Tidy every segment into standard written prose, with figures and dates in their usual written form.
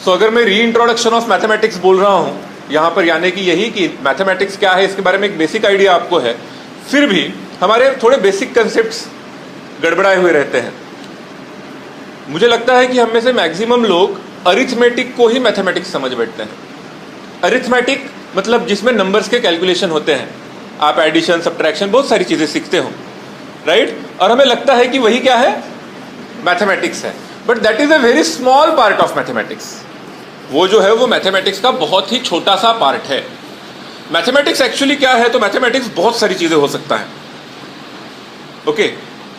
सो अगर मैं री इंट्रोडक्शन ऑफ मैथमेटिक्स बोल रहा हूँ यहाँ पर, यानी कि यही कि मैथमेटिक्स क्या है इसके बारे में एक बेसिक आइडिया आपको है, फिर भी हमारे थोड़े बेसिक कंसेप्ट्स गड़बड़ाए हुए रहते हैं। मुझे लगता है कि हम में से मैक्सिमम लोग अरिथमेटिक को ही मैथमेटिक्स समझ बैठते हैं। अरिथमेटिक मतलब जिसमें नंबर्स के कैलकुलेशन होते हैं, आप एडिशन, सब्ट्रैक्शन, बहुत सारी चीज़ें सीखते हो, राइट? और हमें लगता है कि वही क्या है, मैथमेटिक्स है। But that is a very small part of mathematics. वो जो है वो मैथमेटिक्स का बहुत ही छोटा सा पार्ट है। मैथमेटिक्स एक्चुअली क्या है? तो मैथमेटिक्स बहुत सारी चीजें हो सकता है। ओके,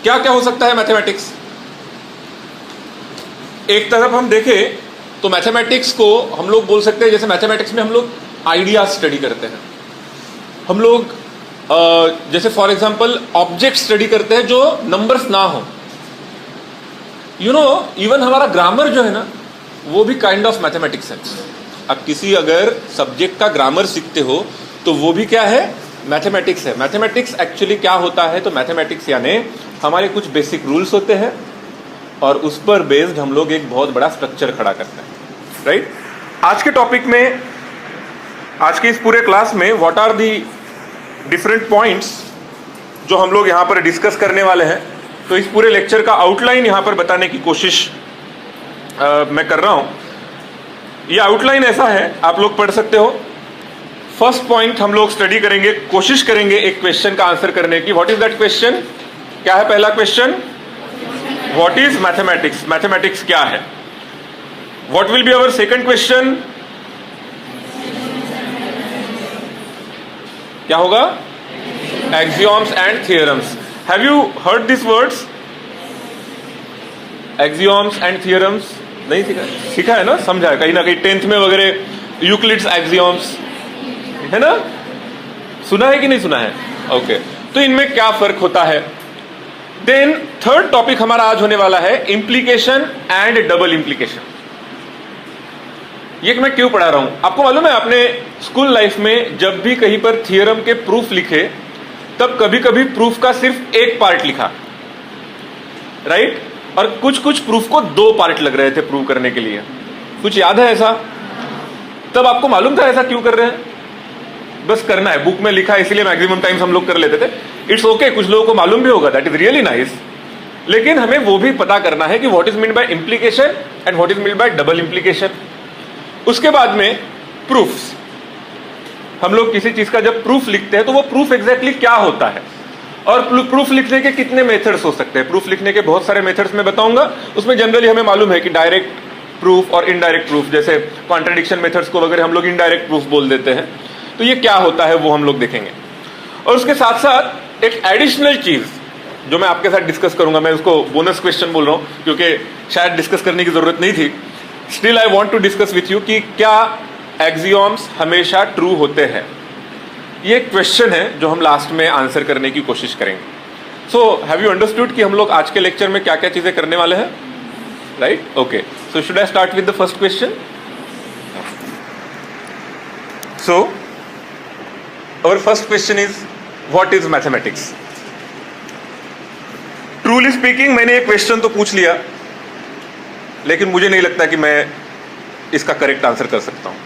क्या क्या हो सकता है मैथमेटिक्स? एक तरफ हम देखें तो मैथमेटिक्स को हम लोग बोल सकते हैं, जैसे मैथमेटिक्स में हम लोग आइडियाज स्टडी करते हैं, हम लोग जैसे फॉर एग्जांपल ऑब्जेक्ट स्टडी करते हैं जो नंबर्स ना हो। यू नो, इवन हमारा ग्रामर जो है ना, वो भी काइंड ऑफ मैथमेटिक्स है। अब किसी अगर सब्जेक्ट का ग्रामर सीखते हो तो वो भी क्या है, मैथमेटिक्स है। मैथमेटिक्स एक्चुअली क्या होता है? तो मैथमेटिक्स यानी हमारे कुछ बेसिक रूल्स होते हैं और उस पर बेस्ड हम लोग एक बहुत बड़ा स्ट्रक्चर खड़ा करते हैं, राइट? आज के टॉपिक में, आज के इस पूरे क्लास में what are the different points जो हम लोग यहाँ पर डिस्कस करने वाले हैं, तो इस पूरे लेक्चर का आउटलाइन यहाँ पर बताने की कोशिश मैं कर रहा हूँ। ये आउटलाइन ऐसा है, आप लोग पढ़ सकते हो। फर्स्ट पॉइंट हम लोग स्टडी करेंगे, कोशिश करेंगे एक क्वेश्चन का आंसर करने की। What is that question? क्या है पहला question? What is mathematics? Mathematics क्या है? What will be our second question? क्या होगा? Axioms and theorems. Have you heard this words? Axioms and theorems नहीं सीखा? सीखा है ना, समझा है कहीं ना कहीं 10th में वगैरह, यूक्लिड्स एक्सियोम्स, है ना? सुना है कि नहीं सुना है? ओके, तो इनमें क्या फर्क होता है? देन थर्ड टॉपिक हमारा आज होने वाला है इंप्लीकेशन एंड डबल इंप्लीकेशन। ये मैं क्यों पढ़ा रहा हूं? आपको मालूम है, आपने स्कूल लाइफ में जब भी कहीं पर थियरम के प्रूफ लिखे, तब कभी कभी प्रूफ का सिर्फ एक पार्ट लिखा, राइट? और कुछ कुछ प्रूफ को 2 पार्ट लग रहे थे प्रूव करने के लिए। कुछ याद है ऐसा? तब आपको मालूम था ऐसा क्यों कर रहे हैं? बस करना है, बुक में लिखा है इसलिए मैक्सिमम टाइम्स हम लोग कर लेते थे। इट्स ओके, कुछ लोगों को मालूम भी होगा, दैट इज रियली नाइस। लेकिन हमें वो भी पता करना है कि what is mean by implication and what is mean by double implication. उसके बाद में प्रूफ्स। हम लोग किसी चीज का जब प्रूफ लिखते हैं तो वो प्रूफ एग्जैक्टली क्या होता है, और प्रूफ लिखने के कितने मेथड्स हो सकते हैं। प्रूफ लिखने के बहुत सारे मेथड्स मैं बताऊंगा। उसमें जनरली हमें मालूम है कि डायरेक्ट प्रूफ और इनडायरेक्ट प्रूफ, जैसे कॉन्ट्रडिक्शन मेथड्स को वगैरह हम लोग इनडायरेक्ट प्रूफ बोल देते हैं। तो ये क्या होता है वो हम लोग देखेंगे। और उसके साथ साथ एक एडिशनल चीज जो मैं आपके साथ डिस्कस करूंगा, मैं उसको बोनस क्वेश्चन बोल रहा हूं क्योंकि शायद डिस्कस करने की जरूरत नहीं थी, still I want to discuss with you कि क्या एक्सियोम्स हमेशा ट्रू होते हैं। ये क्वेश्चन है जो हम लास्ट में आंसर करने की कोशिश करेंगे। सो हैव यू अंडरस्टूड कि हम लोग आज के लेक्चर में क्या क्या चीजें करने वाले हैं, right? Okay, so should I start with the first question? So our first question is what is mathematics? Truly speaking, मैंने ये क्वेश्चन तो पूछ लिया, लेकिन मुझे नहीं लगता कि मैं इसका करेक्ट आंसर कर सकता हूं,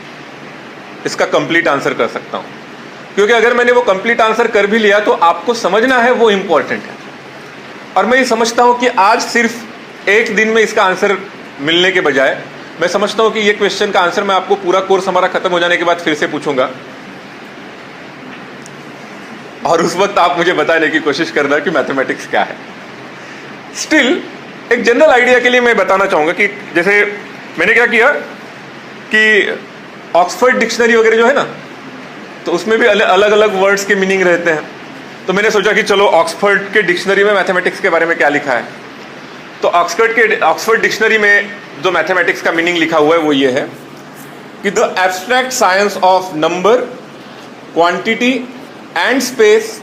इसका कंप्लीट आंसर कर सकता हूं। क्योंकि अगर मैंने वो कंप्लीट आंसर कर भी लिया तो आपको समझना है वो इंपॉर्टेंट है। और मैं ये समझता हूं कि आज सिर्फ एक दिन में इसका आंसर मिलने के बजाय मैं समझता हूं कि ये क्वेश्चन का आंसर मैं आपको पूरा कोर्स हमारा खत्म हो जाने के बाद फिर से पूछूंगा, और उस वक्त आप मुझे बताने की कोशिश करना कि मैथमेटिक्स क्या है। स्टिल एक जनरल आइडिया के लिए मैं बताना चाहूंगा कि जैसे मैंने क्या किया कि ऑक्सफोर्ड डिक्शनरी वगैरह जो है ना, तो उसमें भी अलग अलग वर्ड्स के मीनिंग रहते हैं। तो मैंने सोचा कि चलो ऑक्सफोर्ड के डिक्शनरी में मैथमेटिक्स के बारे में क्या लिखा है। तो ऑक्सफोर्ड डिक्शनरी में जो मैथमेटिक्स का मीनिंग लिखा हुआ है वो ये है कि the abstract science of number, quantity and space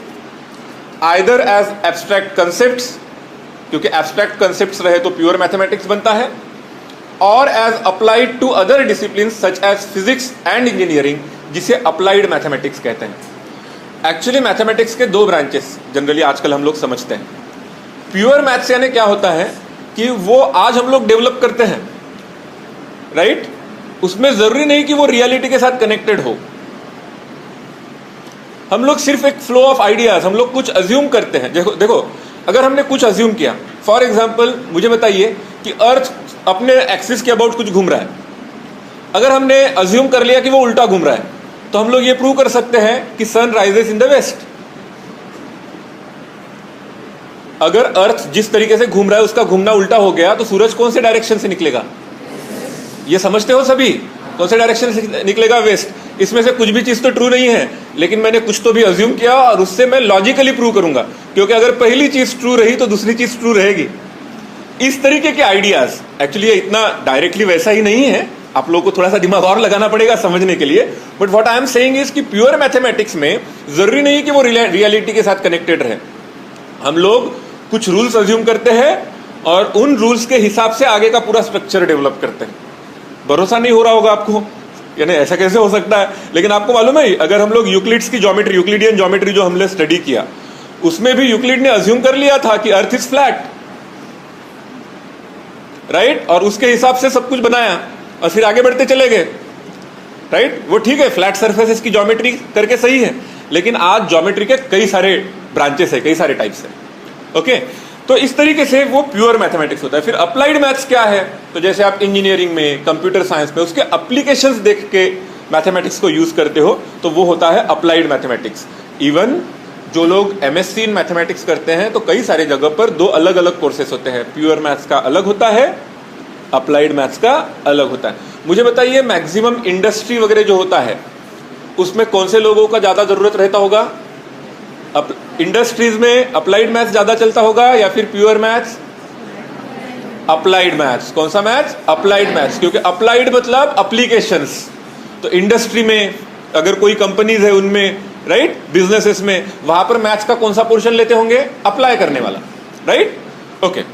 either as abstract concepts, क्योंकि एब्स्ट्रैक्ट कंसेप्ट्स रहे तो प्योर मैथमेटिक्स बनता है, और as applied to other discipline such as physics and engineering, जिसे अप्लाइड मैथमेटिक्स कहते हैं। एक्चुअली मैथमेटिक्स के 2 ब्रांचेस जनरली आजकल हम लोग समझते हैं। प्योर मैथ्स यानी क्या होता है कि वो आज हम लोग डेवलप करते हैं, राइट? उसमें जरूरी नहीं कि वो रियलिटी के साथ कनेक्टेड हो। हम लोग सिर्फ एक फ्लो ऑफ आइडियाज, हम लोग कुछ अज्यूम करते हैं। देखो अगर हमने कुछ अज्यूम किया, फॉर एग्जाम्पल मुझे बताइए कि अर्थ अपने एक्सिस के अबाउट कुछ घूम रहा है। अगर हमने अज्यूम कर लिया कि वो उल्टा घूम रहा है, तो हम लोग ये प्रूव कर सकते हैं कि sun rises in the west. अगर अर्थ जिस तरीके से घूम रहा है उसका घूमना उल्टा हो गया, तो सूरज कौन से डायरेक्शन से निकलेगा? ये समझते हो सभी? कौन से डायरेक्शन से निकलेगा? वेस्ट। इसमें से कुछ भी चीज तो ट्रू नहीं है, लेकिन मैंने कुछ तो भी अज्यूम किया और उससे मैं लॉजिकली प्रूव करूंगा, क्योंकि अगर पहली चीज ट्रू रही तो दूसरी चीज ट्रू रहेगी। इस तरीके के आइडियाज, एक्चुअली ये इतना डायरेक्टली वैसा ही नहीं है, आप लोगों को थोड़ा सा दिमाग और लगाना पड़ेगा समझने के लिए। But what I am saying is कि प्योर मैथमेटिक्स में जरूरी नहीं कि वो रियलिटी के साथ कनेक्टेड रहे। हम लोग कुछ रूल्स अज्यूम करते हैं और उन रूल्स के हिसाब से आगे का पूरा स्ट्रक्चर डेवलप करते हैं। भरोसा नहीं हो रहा होगा आपको, यानी ऐसा कैसे हो सकता है? लेकिन आपको मालूम है, अगर हम लोग यूक्लिड्स की ज्योमेट्री, यूक्लिडियन ज्योमेट्री जो हमने स्टडी किया, उसमें भी यूक्लिड ने अज्यूम कर लिया था कि अर्थ इज फ्लैट, राइट? और उसके हिसाब से सब कुछ बनाया और फिर आगे बढ़ते चले गए, राइट? वो ठीक है, फ्लैट सरफेसेस की ज्योमेट्री करके सही है, लेकिन आज ज्योमेट्री के कई सारे ब्रांचेस है, कई सारे टाइप्स है। ओके, तो इस तरीके से वो प्योर मैथमेटिक्स होता है। फिर अप्लाइड मैथ्स क्या है? तो जैसे आप इंजीनियरिंग में, कंप्यूटर साइंस में उसके एप्लीकेशंस देख के मैथमेटिक्स को यूज करते हो, तो वो होता है अप्लाइड मैथमेटिक्स। इवन जो लोग एमएससी इन मैथमेटिक्स करते हैं, तो कई सारे जगह पर दो अलग अलग कोर्सेस होते हैं। प्योर मैथ्स का अलग होता है, अप्लाइड मैथ्स का अलग होता है। मुझे बताइए, मैक्सिमम इंडस्ट्री वगैरह जो होता है उसमें कौन से लोगों का ज्यादा जरूरत रहता होगा? इंडस्ट्रीज में अप्लाइड मैथ्स ज्यादा चलता होगा या फिर प्योर मैथ्स? Applied maths. कौन सा मैथ्स? अप्लाइड मैथ्स, क्योंकि अप्लाइड मतलब एप्लीकेशंस। तो इंडस्ट्री में अगर कोई कंपनीज है उनमें, राइट, बिजनेसेस में, वहां पर मैथ्स का कौन सा पोर्शन लेते होंगे? अप्लाई करने वाला, राइट? ओके,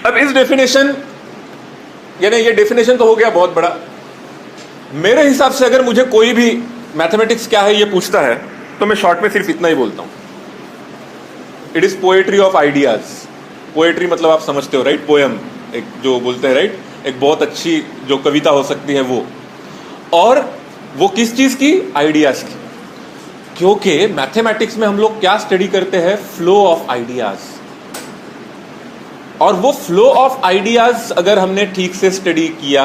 अब इस डेफिनेशन, यानी ये डेफिनेशन तो हो गया बहुत बड़ा। मेरे हिसाब से अगर मुझे कोई भी मैथमेटिक्स क्या है ये पूछता है, तो मैं शॉर्ट में सिर्फ इतना ही बोलता हूं, it is poetry of ideas. Poetry मतलब आप समझते हो, राइट? पोएम एक जो बोलते हैं, राइट? एक बहुत अच्छी जो कविता हो सकती है वो, और वो किस चीज की? आइडियाज की। क्योंकि मैथमेटिक्स में हम लोग क्या स्टडी करते हैं? Flow of ideas. और वो फ्लो ऑफ आइडियाज अगर हमने ठीक से स्टडी किया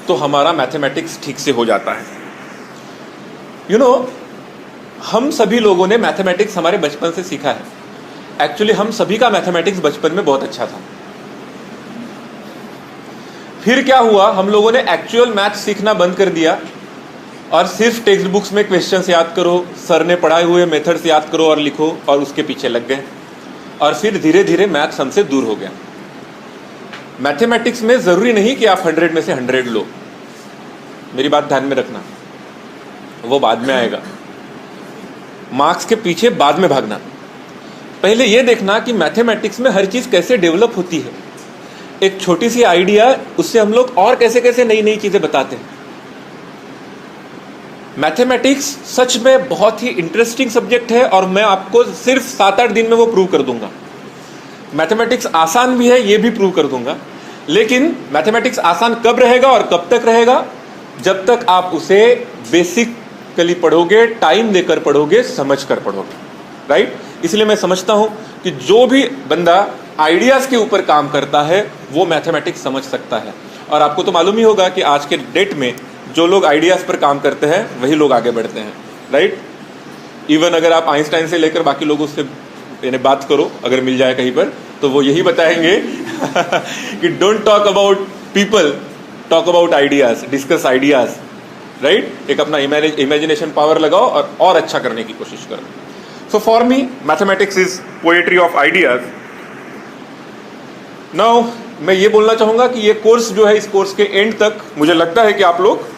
तो हमारा मैथमेटिक्स ठीक से हो जाता है। यू नो, हम सभी लोगों ने मैथमेटिक्स हमारे बचपन से सीखा है। एक्चुअली हम सभी का मैथमेटिक्स बचपन में बहुत अच्छा था। फिर क्या हुआ, हम लोगों ने एक्चुअल मैथ सीखना बंद कर दिया और सिर्फ टेक्स्ट बुक्स में क्वेश्चंस याद करो, सर ने पढ़ाए हुए मेथड्स याद करो और लिखो, और उसके पीछे लग गए। और फिर धीरे धीरे मैथ्स हमसे दूर हो गया। मैथमेटिक्स में जरूरी नहीं कि आप 100 में से 100 लो, मेरी बात ध्यान में रखना, वो बाद में आएगा। मार्क्स के पीछे बाद में भागना। पहले ये देखना कि मैथमेटिक्स में हर चीज कैसे डेवलप होती है। एक छोटी सी आइडिया, उससे हम लोग और कैसे कैसे नई नई चीजें बताते हैं। मैथमेटिक्स सच में बहुत ही इंटरेस्टिंग सब्जेक्ट है और मैं आपको सिर्फ 7-8 दिन में वो प्रूव कर दूंगा। मैथमेटिक्स आसान भी है, ये भी प्रूव कर दूंगा। लेकिन मैथमेटिक्स आसान कब रहेगा और कब तक रहेगा? जब तक आप उसे बेसिकली पढ़ोगे, टाइम देकर पढ़ोगे, समझ कर पढ़ोगे, राइट? इसलिए मैं समझता हूं कि जो भी बंदा आइडियाज के ऊपर काम करता है वो मैथमेटिक्स समझ सकता है। और आपको तो मालूम ही होगा कि आज के डेट में जो लोग आइडियाज पर काम करते हैं वही लोग आगे बढ़ते हैं, राइट? इवन अगर आप आइंस्टाइन से लेकर बाकी लोगों से यानी बात करो, अगर मिल जाए कहीं पर, तो वो यही बताएंगे कि don't talk about people, talk about ideas, discuss ideas, right? एक अपना इमेजिनेशन पावर लगाओ और अच्छा करने की कोशिश करो। So for me mathematics is poetry of ideas. Now मैं ये बोलना चाहूंगा कि ये कोर्स जो है, इस कोर्स के एंड तक मुझे लगता है कि आप लोग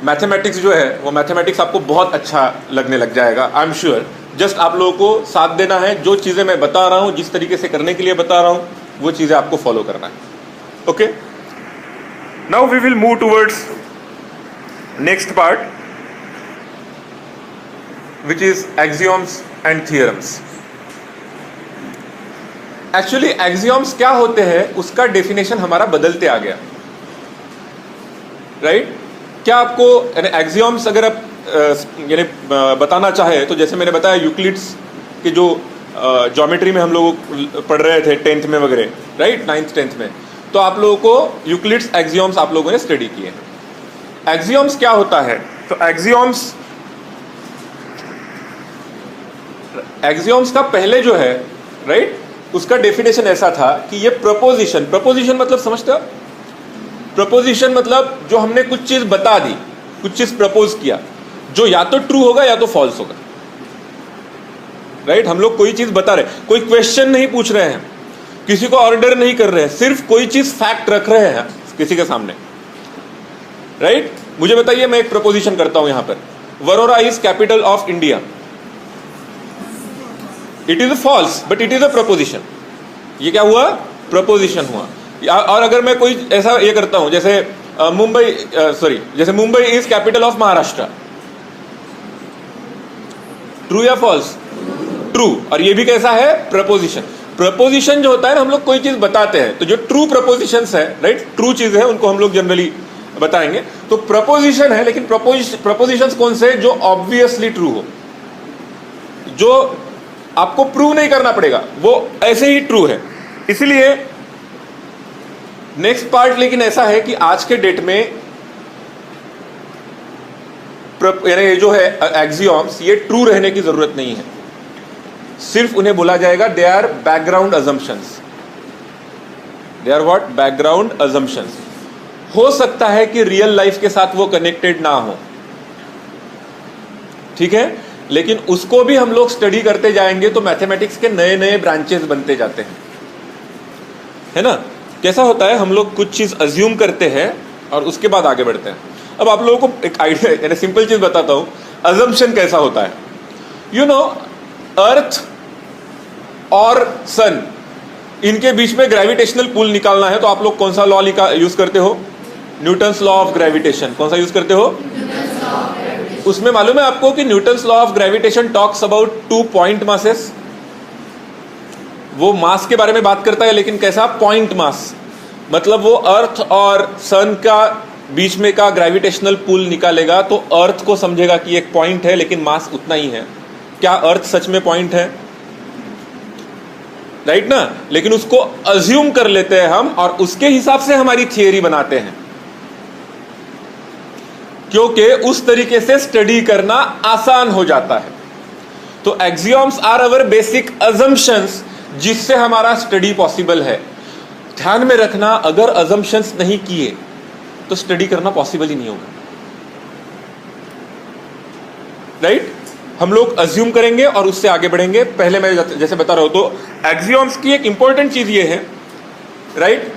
मैथमेटिक्स जो है वो मैथमेटिक्स आपको बहुत अच्छा लगने लग जाएगा, आई एम श्योर। जस्ट आप लोगों को साथ देना है, जो चीजें मैं बता रहा हूं, जिस तरीके से करने के लिए बता रहा हूं, वो चीजें आपको फॉलो करना है। Okay, now we will move towards next part, which is axioms and theorems. Actually axioms क्या होते हैं उसका डेफिनेशन हमारा बदलते आ गया। राइट? क्या आपको एक्सियोम्स अगर आप यानी बताना चाहे तो जैसे मैंने बताया यूक्लिड्स के जो ज्योमेट्री में हम लोग पढ़ रहे थे 10th में वगैरह, राइट, 9th 10th में, तो आप लोगों को यूक्लिड्स एक्सियोम्स आप लोगों ने स्टडी किए। एक्सियोम्स क्या होता है? तो एक्सियोम्स का पहले जो है, राइट, उसका डेफिनेशन ऐसा था कि ये प्रपोजिशन मतलब समझते हो? प्रपोजिशन मतलब जो हमने कुछ चीज बता दी, कुछ चीज प्रपोज किया, जो या तो ट्रू होगा या तो फॉल्स होगा, राइट? हम लोग कोई चीज बता रहे, कोई क्वेश्चन नहीं पूछ रहे हैं, किसी को ऑर्डर नहीं कर रहे हैं, सिर्फ कोई चीज फैक्ट रख रहे हैं किसी के सामने, राइट? मुझे बताइए, मैं एक प्रपोजिशन करता हूं यहां पर, Warora is capital of India. It is false but it is a proposition. ये क्या हुआ? प्रपोजिशन हुआ। और अगर मैं कोई ऐसा ये करता हूं जैसे Mumbai is capital of Maharashtra, true या फॉल्स? ट्रू। और ये भी कैसा है? प्रपोजिशन। प्रपोजिशन जो होता है ना, हम लोग कोई चीज बताते हैं, तो जो ट्रू प्रपोजिशंस है, राइट, ट्रू चीज है, उनको हम लोग जनरली बताएंगे। तो प्रपोजिशन है, लेकिन प्रपोजिशंस कौन से? जो ऑब्वियसली ट्रू हो, जो आपको प्रूव नहीं करना पड़ेगा, वो ऐसे ही ट्रू है। इसलिए नेक्स्ट पार्ट लेकिन ऐसा है कि आज के डेट में यानी जो है एक्सियोम्स, ये ट्रू रहने की जरूरत नहीं है, सिर्फ उन्हें बोला जाएगा they are background assumptions. They are what? Background assumptions. हो सकता है कि रियल लाइफ के साथ वो कनेक्टेड ना हो, ठीक है, लेकिन उसको भी हम लोग स्टडी करते जाएंगे तो मैथमेटिक्स के नए नए ब्रांचेस बनते जाते हैं, है ना? कैसा होता है, हम लोग कुछ चीज अज्यूम करते हैं और उसके बाद आगे बढ़ते हैं। अब आप लोगों को एक आइडिया यानी सिंपल चीज बताता हूं, अजम्पशन कैसा होता है। यू नो, अर्थ और सन, इनके बीच में ग्रेविटेशनल पुल निकालना है, तो आप लोग कौन सा लॉ यूज करते हो? Newton's law of gravitation. कौन सा यूज करते हो? उसमें मालूम है आपको कि Newton's law of gravitation talks about 2 point masses. वो मास के बारे में बात करता है, लेकिन कैसा? Point mass. मतलब वो अर्थ और सन का बीच में का ग्रेविटेशनल पुल निकालेगा तो अर्थ को समझेगा कि एक पॉइंट है, लेकिन मास उतना ही है। क्या अर्थ सच में पॉइंट है? राइट ना? लेकिन उसको अज्यूम कर लेते हैं हम, और उसके हिसाब से हमारी थियरी बनाते हैं, क्योंकि उस तरीके से स्टडी करना आसान हो जाता है। तो एक्सियोम्स आर अवर बेसिक अजम्पशंस, जिससे हमारा स्टडी पॉसिबल है। ध्यान में रखना, अगर अजम्पशंस नहीं किए तो स्टडी करना पॉसिबल ही नहीं होगा, राइट? हम लोग अज्यूम करेंगे और उससे आगे बढ़ेंगे। पहले मैं जैसे बता रहा हूं, तो एक्सियोम्स की एक इंपॉर्टेंट चीज ये है, राइट,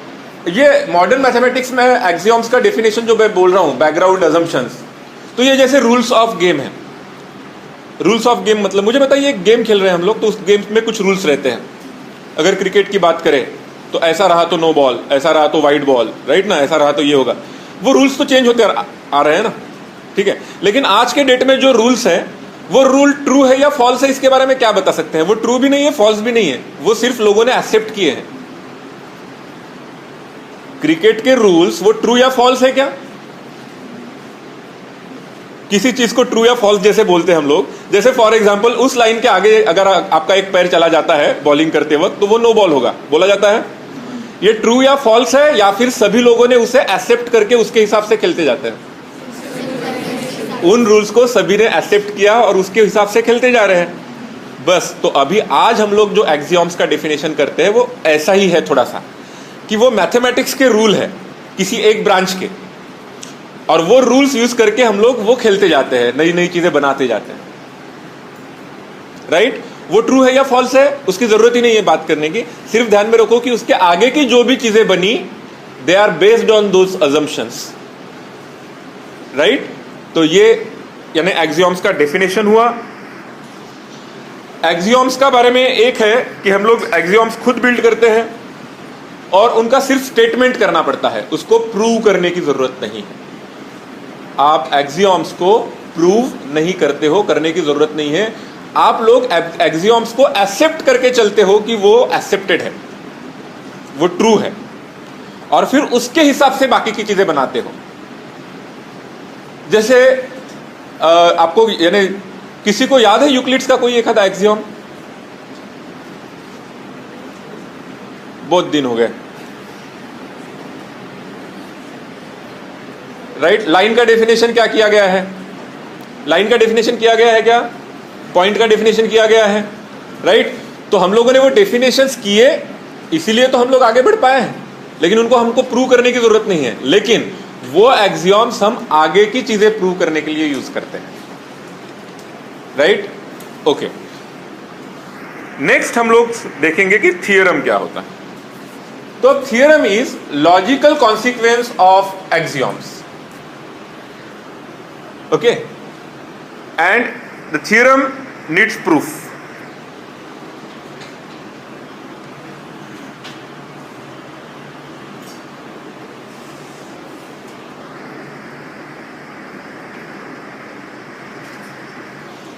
ये मॉडर्न मैथमेटिक्स में एक्सियोम्स का डेफिनेशन जो मैं बोल रहा हूं, बैकग्राउंड अजम्पशंस, तो ये जैसे रूल्स ऑफ गेम है। रूल्स ऑफ गेम मतलब, मुझे बताइए, एक गेम खेल रहे हैं हम लोग, तो उस गेम में कुछ रूल्स रहते हैं। अगर क्रिकेट की बात करें तो ऐसा रहा तो नो बॉल, ऐसा रहा तो वाइड बॉल, राइट ना, ऐसा रहा तो ये होगा। वो रूल्स तो चेंज होते आ रहे हैं ना, ठीक है। लेकिन आज के डेट में जो रूल्स है, वो रूल ट्रू है या फॉल्स है, इसके बारे में क्या बता सकते हैं? वो ट्रू भी नहीं है, फॉल्स भी नहीं है, वो सिर्फ लोगों ने एक्सेप्ट किए हैं। क्रिकेट के रूल्स वो ट्रू या फॉल्स है क्या? किसी चीज को ट्रू या फॉल्स जैसे बोलते हैं हम लोग, जैसे फॉर एग्जांपल उस लाइन के आगे अगर आपका एक पैर चला जाता है बॉलिंग करते वक्त, तो वो नो बॉल होगा, बोला जाता है। ये ट्रू या फॉल्स है, या फिर सभी लोगों ने उसे एक्सेप्ट करके उसके हिसाब से खेलते जाते हैं? उन रूल्स को सभी ने एक्सेप्ट किया और उसके हिसाब से खेलते जा रहे हैं, बस। तो अभी आज हम लोग जो एक्सियोम्स का डेफिनेशन करते हैं वो ऐसा ही है थोड़ा सा, कि वो मैथमेटिक्स के रूल है किसी एक ब्रांच के, और वो रूल्स यूज करके हम लोग वो खेलते जाते हैं, नई नई चीजें बनाते जाते हैं, राइट? वो ट्रू है या फॉल्स है उसकी जरूरत ही नहीं है बात करने की, सिर्फ ध्यान में रखो कि उसके आगे की जो भी चीजें बनी, they are based on those assumptions, right? तो ये यानी एक्सियोम्स का डेफिनेशन हुआ। एक्सियोम्स का बारे में एक है कि हम लोग एक्सियोम्स खुद बिल्ड करते हैं और उनका सिर्फ स्टेटमेंट करना पड़ता है, उसको प्रूव करने की जरूरत नहीं है। आप एक्सियोम्स को प्रूव नहीं करते हो, करने की जरूरत नहीं है। आप लोग एक्सियोम्स को एक्सेप्ट करके चलते हो कि वो एक्सेप्टेड है, वो ट्रू है, और फिर उसके हिसाब से बाकी की चीजें बनाते हो। जैसे आपको यानी किसी को याद है यूक्लिड्स का कोई एक आधा एक्सियम? बहुत दिन हो गए, राइट? लाइन का डेफिनेशन क्या किया गया है? लाइन का डेफिनेशन किया गया है क्या? पॉइंट का डेफिनेशन किया गया है, राइट? तो हम लोगों ने वो डेफिनेशंस किए, इसीलिए तो हम लोग आगे बढ़ पाए हैं, लेकिन उनको हमको प्रूव करने की जरूरत नहीं है। लेकिन वो एक्सियम्स हम आगे की चीजें प्रूव करने के लिए यूज करते हैं, राइट? ओके, नेक्स्ट हम लोग देखेंगे कि थियरम क्या होता है। तो theorem is logical consequence of axioms, okay, and the theorem needs proof.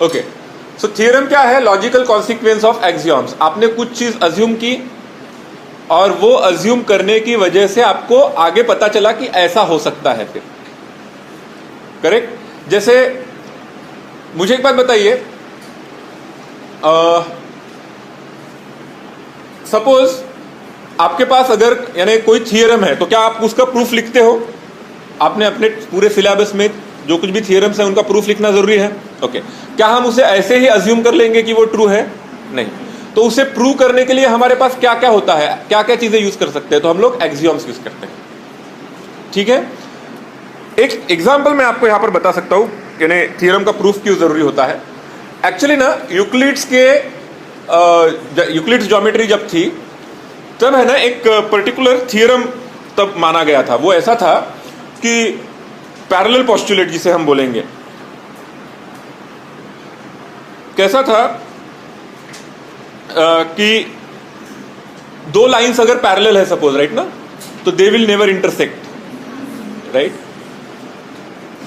Okay, so theorem क्या है? Logical consequence of axioms. आपने कुछ चीज अज्यूम की और वो अज्यूम करने की वजह से आपको आगे पता चला कि ऐसा हो सकता है, फिर करेक्ट? जैसे मुझे एक बात बताइए, सपोज आपके पास अगर यानी कोई थियरम है, तो क्या आप उसका प्रूफ लिखते हो? आपने अपने पूरे सिलेबस में जो कुछ भी थियरम्स है उनका प्रूफ लिखना जरूरी है, ओके? क्या हम उसे ऐसे ही अज्यूम कर लेंगे कि वो ट्रू है? नहीं। तो उसे प्रूव करने के लिए हमारे पास क्या क्या होता है, क्या क्या चीजें यूज कर सकते हैं? तो हम लोग एक्सियम्स यूज करते हैं, ठीक है? एक एग्जांपल मैं आपको यहां पर बता सकता हूं, यानी थियरम का प्रूफ क्यों जरूरी होता है। एक्चुअली ना यूक्लिड्स ज्योमेट्री जब थी तब है ना एक पर्टिकुलर थियरम तब माना गया था। वो ऐसा था कि पैरेलल पोस्टुलेट जिसे हम बोलेंगे, कैसा था कि दो लाइंस अगर पैरेलल है सपोज, राइट ना, तो they will never intersect, right?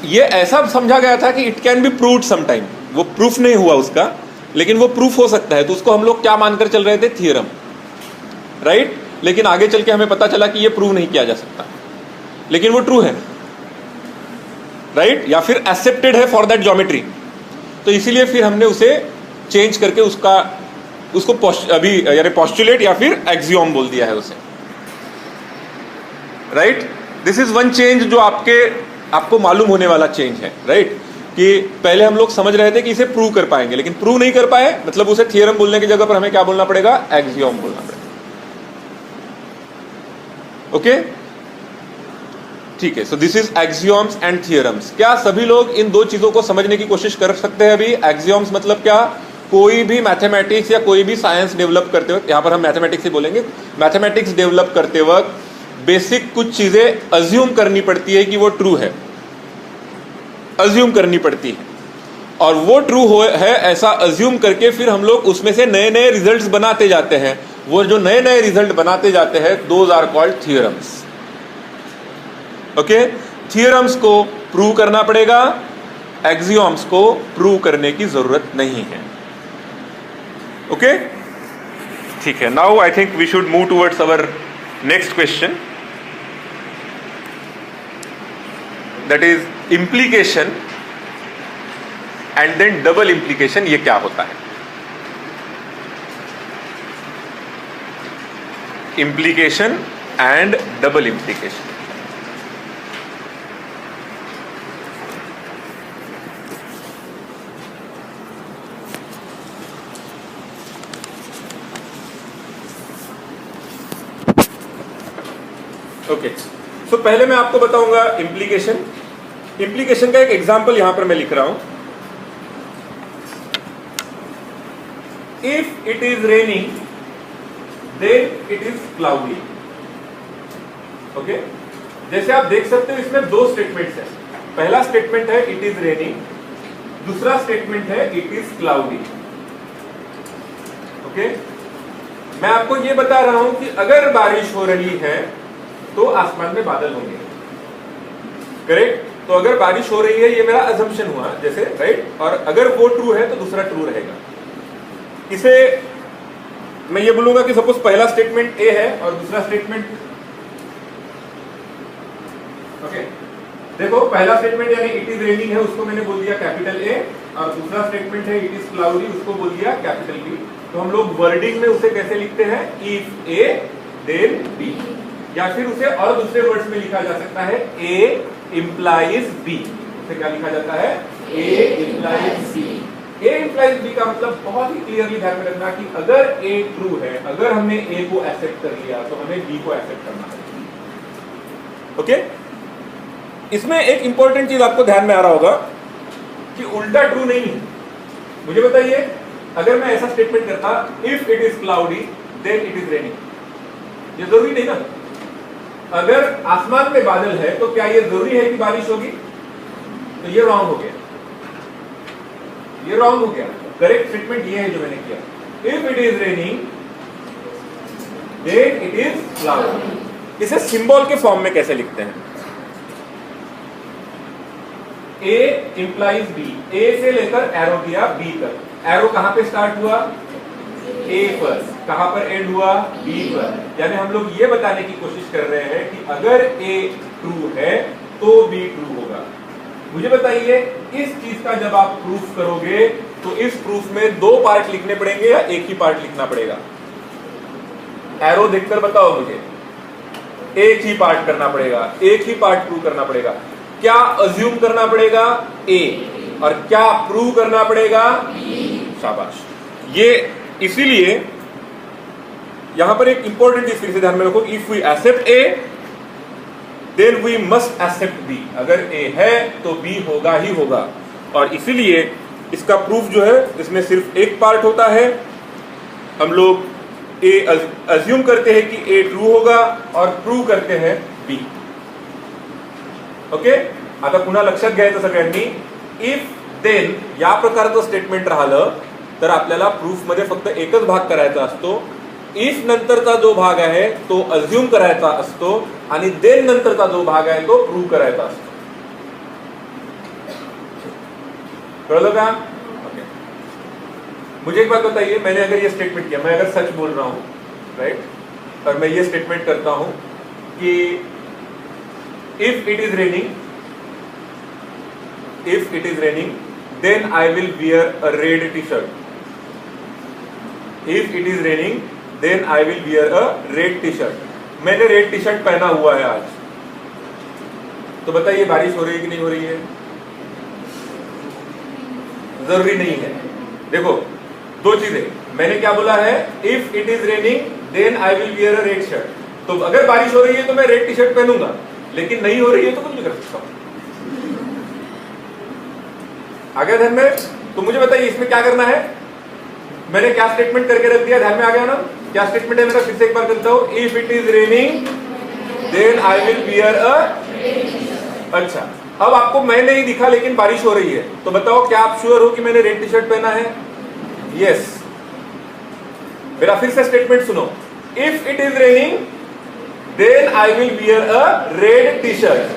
ये ऐसा समझा गया था कि it can be proved sometime. वो प्रूफ नहीं हुआ उसका, लेकिन वो प्रूफ हो सकता है, तो उसको हम लोग क्या मानकर चल रहे थे? Theorem, right? लेकिन आगे चल के हमें पता चला कि ये प्रूव नहीं किया जा सकता, लेकिन वो ट्रू है, राइट? या फिर एक्सेप्टेड है फॉर दैट ज्योमेट्री। तो इसीलिए फिर हमने उसे चेंज करके उसको अभी यानी पोस्टुलेट या फिर एक्सियम बोल दिया है उसे, right? This is one change जो आपको मालूम होने वाला चेंज है, राइट? कि पहले हम लोग समझ रहे थे कि इसे प्रूव कर पाएंगे, लेकिन प्रूव नहीं कर पाए, मतलब उसे थियरम बोलने की जगह पर हमें क्या बोलना पड़ेगा? एक्सियम बोलना पड़ेगा, ओके? ठीक है, so this is axioms and theorems. क्या सभी लोग इन दो चीजों को समझने की कोशिश कर सकते हैं? अभी एक्सियम्स मतलब क्या? कोई भी मैथमेटिक्स या कोई भी साइंस डेवलप करते वक्त, यहां पर हम मैथमेटिक्स ही बोलेंगे, मैथमेटिक्स डेवलप करते वक्त बेसिक कुछ चीजें अज्यूम करनी पड़ती है कि वो ट्रू है, अज्यूम करनी पड़ती है, और वो ट्रू है ऐसा अज्यूम करके फिर हम लोग उसमें से नए नए रिजल्ट्स बनाते जाते हैं। वो जो नए नए रिजल्ट बनाते जाते हैं, those are called theorems, okay? Theorems को प्रूव करना पड़ेगा, एक्सियम्स को प्रूव करने की जरूरत नहीं है, ओके? ठीक है, now I think we should move towards our next question, that is implication and then double implication. ये क्या होता है? Implication and double implication. Okay, so पहले मैं आपको बताऊंगा इंप्लीकेशन। इंप्लीकेशन का एक एग्जांपल यहां पर मैं लिख रहा हूं। If it is raining then it is cloudy, okay? जैसे आप देख सकते हो इसमें दो स्टेटमेंट्स हैं। पहला स्टेटमेंट है इट इज रेनिंग, दूसरा स्टेटमेंट है इट इज क्लाउडी, ओके? मैं आपको यह बता रहा हूं कि अगर बारिश हो रही है तो आसमान में बादल होंगे, करेक्ट? तो अगर बारिश हो रही है, ये मेरा अजम्पशन हुआ जैसे, राइट? और अगर वो ट्रू है तो दूसरा ट्रू रहेगा। इसे मैं ये बोलूंगा कि सपोज पहला स्टेटमेंट ए है और दूसरा स्टेटमेंट, ओके? देखो पहला स्टेटमेंट यानी इट इज रेनिंग है, उसको मैंने बोल दिया कैपिटल ए, और दूसरा स्टेटमेंट है इट इज क्लाउडी, उसको बोल दिया कैपिटल बी। तो हम लोग वर्डिंग में उसे कैसे लिखते हैं, इफ ए देन बी, या फिर उसे और दूसरे वर्ड्स में लिखा जा सकता है ए इंप्लाइज बी। उसे क्या लिखा जाता है, ए इंप्लाइज बी। ए इंप्लाइज बी का मतलब बहुत ही क्लियरली ध्यान में रखना कि अगर ए ट्रू है, अगर हमने ए को एक्सेप्ट कर लिया तो हमें बी को एक्सेप्ट करना है। ओके, इसमें एक इंपॉर्टेंट चीज आपको ध्यान में आ रहा होगा कि उल्टा ट्रू नहीं है। मुझे बताइए, अगर मैं ऐसा स्टेटमेंट करता if it is cloudy then it is raining, ये जरूरी नहीं ना। अगर आसमान में बादल है तो क्या ये जरूरी है कि बारिश होगी, तो ये रॉन्ग हो गया, ये रॉन्ग हो गया। करेक्ट स्टेटमेंट ये है जो मैंने किया, if it is raining then it is cloudy. इसे सिंबल के फॉर्म में कैसे लिखते हैं, ए इंप्लाइज बी, ए से लेकर एरो दिया बी तक। एरो कहां पे स्टार्ट हुआ, ए पर, कहां पर एंड हुआ, बी पर। यानी हम लोग ये बताने की कोशिश कर रहे हैं कि अगर ए ट्रू है तो बी ट्रू होगा। मुझे बताइए, इस चीज का जब आप प्रूफ करोगे तो इस प्रूफ में दो पार्ट लिखने पड़ेंगे या एक ही पार्ट लिखना पड़ेगा, एरो देखकर बताओ मुझे। एक ही पार्ट करना पड़ेगा, एक ही पार्ट प्रूव करना पड़ेगा। क्या अज्यूम करना पड़ेगा, ए, और क्या प्रूव करना पड़ेगा, शाबाश। ये इसीलिए यहां पर एक इंपॉर्टेंट चीज फिर से ध्यान में रखो, if we accept A then we must accept B. अगर ए है तो बी होगा ही होगा, और इसीलिए इसका प्रूफ जो है इसमें सिर्फ एक पार्ट होता है। हम लोग ए अज्यूम करते हैं कि ए ट्रू होगा और प्रूव करते हैं बी। ओके, आता पुन्हा लक्षात घ्यायचं सगळ्यांनी, इफ देन या प्रकारचं स्टेटमेंट राहिलं तर आपल्याला प्रूफ मध्ये फक्त एकच भाग करायचा असतो। इफ नंतरचा जो भाग आहे तो अज्यूम करायचा असतो आणि देन नंतरचा जो भाग आहे तो प्रूव करायचा असतो। कळलं का? ओके, मुझे एक बात बताइए, मैंने अगर ये स्टेटमेंट किया, मैं अगर सच बोल रहा हूं, राइट, और मैं ये स्टेटमेंट करता हूं कि if it is raining then I will wear a red t-shirt. If it is raining then I will wear a red t-shirt. मैंने रेड टी शर्ट पहना हुआ है आज, तो बताइए बारिश हो रही है कि नहीं हो रही है? जरूरी नहीं है। देखो दो चीजें, मैंने क्या बोला है, if it is raining then I will wear a red shirt। तो अगर बारिश हो रही है तो मैं रेड टी शर्ट पहनूंगा, लेकिन नहीं हो रही है तो कुछ नहीं कर सकता हूं। आगे ध्यान में, तो मुझे बताइए इसमें क्या करना है। मैंने क्या स्टेटमेंट करके रख दिया, ध्यान में आ गया ना? क्या स्टेटमेंट है मेरा, फिर से एक बार करता हूं, if it is raining then I will wear a. अच्छा, अब आपको मैं नहीं दिखा लेकिन बारिश हो रही है, तो बताओ क्या आप श्योर हो कि मैंने रेड टी शर्ट पहना है? यस। मेरा फिर से स्टेटमेंट सुनो, if it is raining then I will wear a red t-shirt.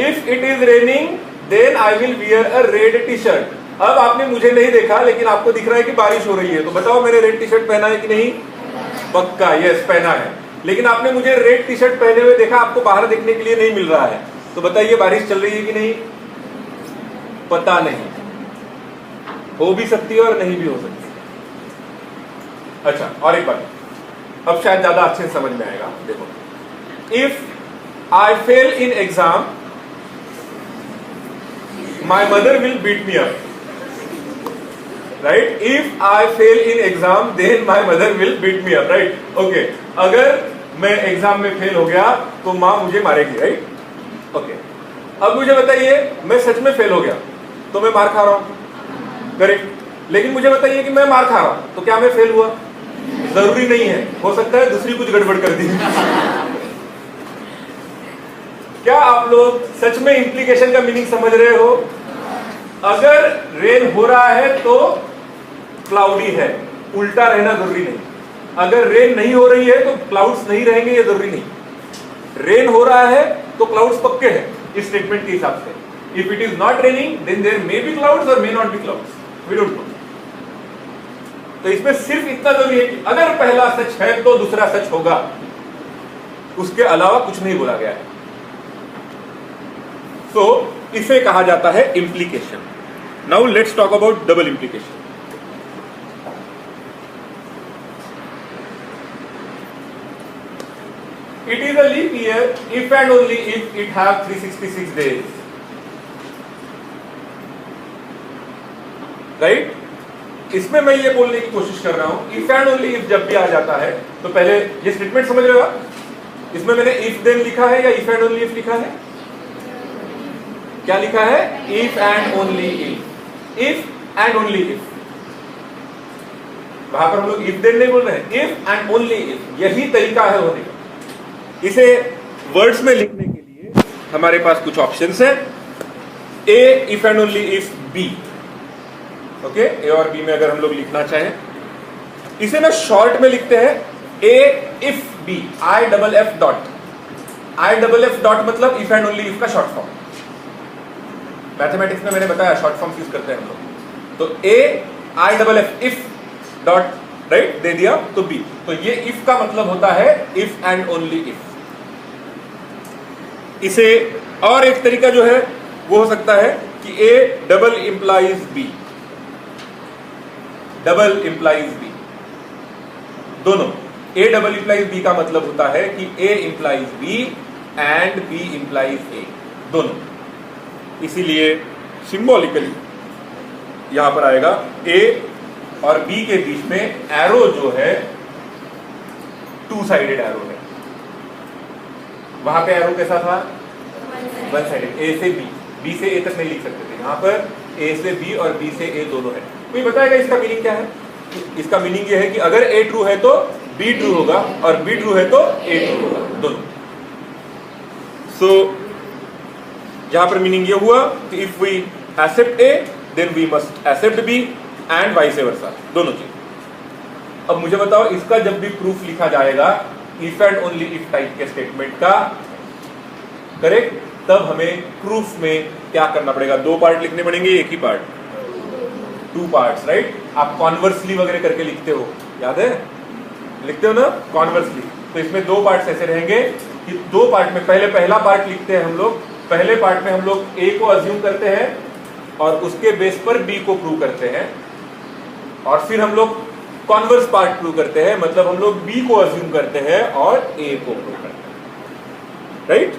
If it is raining then I will wear a red t-shirt. अब आपने मुझे नहीं देखा लेकिन आपको दिख रहा है कि बारिश हो रही है, तो बताओ मैंने रेड टी शर्ट पहना है कि नहीं? पक्का यस, पहना है। लेकिन आपने मुझे रेड टी शर्ट पहने हुए देखा, आपको बाहर देखने के लिए नहीं मिल रहा है, तो बताइए बारिश चल रही है कि नहीं? पता नहीं, हो भी सकती है और नहीं भी हो सकती। अच्छा, और एक बात अब शायद ज्यादा अच्छे से समझ में आएगा। देखो, if I fail in exam my mother will beat me up, right? If I fail in exam then my mother will beat me up, right? Okay, अगर मैं एग्जाम में फेल हो गया तो माँ मुझे मारेगी, राइट? ओके, अब मुझे बताइए मैं सच में फेल हो गया तो मैं मार खा रहा हूं, करेक्ट। लेकिन मुझे बताइए कि मैं मार खा रहा हूं तो क्या मैं फेल हुआ? जरूरी नहीं है, हो सकता है दूसरी कुछ गड़बड़ कर दी। क्या आप लोग सच में इंप्लीकेशन का मीनिंग समझ रहे हो? अगर रेन हो रहा है तो क्लाउडी है, उल्टा रहना जरूरी नहीं। अगर रेन नहीं हो रही है तो क्लाउड्स नहीं रहेंगे, ये जरूरी नहीं। रेन हो रहा है तो क्लाउड्स पक्के हैं इस स्टेटमेंट के हिसाब से। If it is not raining then there may be clouds और may not be clouds, we don't know. तो इसमें सिर्फ इतना जरूरी है कि अगर पहला सच है तो दूसरा सच होगा, उसके अलावा कुछ नहीं बोला गया है। सो इसे कहा जाता है implication. Now let's talk about double implication. It is a leap year if and only if it have 366 days. Right? इसमें मैं ये बोलने की कोशिश कर रहा हूं if and only if जब भी आ जाता है तो पहले ये स्टेटमेंट समझ रहे हो आप? इसमें मैंने if then लिखा है या if and only if लिखा है? क्या लिखा है? if and only if. if and only if. वहां पर हम लोग if then नहीं बोल रहे हैं, if and only if. यही तरीका है होने का. इसे वर्ड्स में लिखने के लिए हमारे पास कुछ ऑप्शंस हैं. A if and only if B. Okay, A और बी में अगर हम लोग लिखना चाहें, इसे ना शॉर्ट में लिखते हैं A if B, I double F dot. I double F dot मतलब इफ एंड ओनली इफ का शॉर्ट फॉर्म. मैथमेटिक्स में मैंने बताया शॉर्ट फॉर्म यूज करते हैं हम लोग. तो A I double F if dot, right, दे दिया तो बी. तो ये इफ का मतलब होता है इफ एंड ओनली इफ. इसे और एक तरीका जो है वो हो सकता है कि A double implies B. Double implies B, दोनों. ए डबल इंप्लाइज बी का मतलब होता है कि A implies B and B implies A, दोनों. इसीलिए सिंबॉलिकली यहां पर आएगा ए और बी के बीच में एरो जो है टू साइडेड एरो है. वहां पे एरो कैसा था? One sided. ए से बी, बी से ए तक नहीं लिख सकते थे. यहां पर ए से बी और बी से ए दोनों है. कोई बताएगा इसका मीनिंग क्या है? इसका मीनिंग ये है कि अगर ए ट्रू है तो बी ट्रू होगा और बी ट्रू है तो ए ट्रू होगा, दोनों. सो यहां पर मीनिंग ये हुआ कि if we accept A then we must accept B and vice versa चीज. अब मुझे बताओ, इसका जब भी प्रूफ लिखा जाएगा if and only if type के स्टेटमेंट का, करेक्ट, तब हमें प्रूफ में क्या करना पड़ेगा? दो पार्ट लिखने पड़ेंगे, एक ही पार्ट? Two parts, right. आप कॉन्वर्सली वगैरह करके लिखते हो, याद है? लिखते हो ना कॉन्वर्सली. तो इसमें दो पार्ट्स ऐसे रहेंगे कि दो पार्ट में पहले पहला पार्ट लिखते हैं हम लोग. पहले पार्ट में हम लोग ए को अज्यूम करते हैं और उसके बेस पर बी को प्रूव करते हैं, और फिर हम लोग कॉन्वर्स पार्ट प्रूव करते हैं, मतलब हम लोग बी को अज्यूम करते हैं और ए को प्रूव करते हैं, राइट.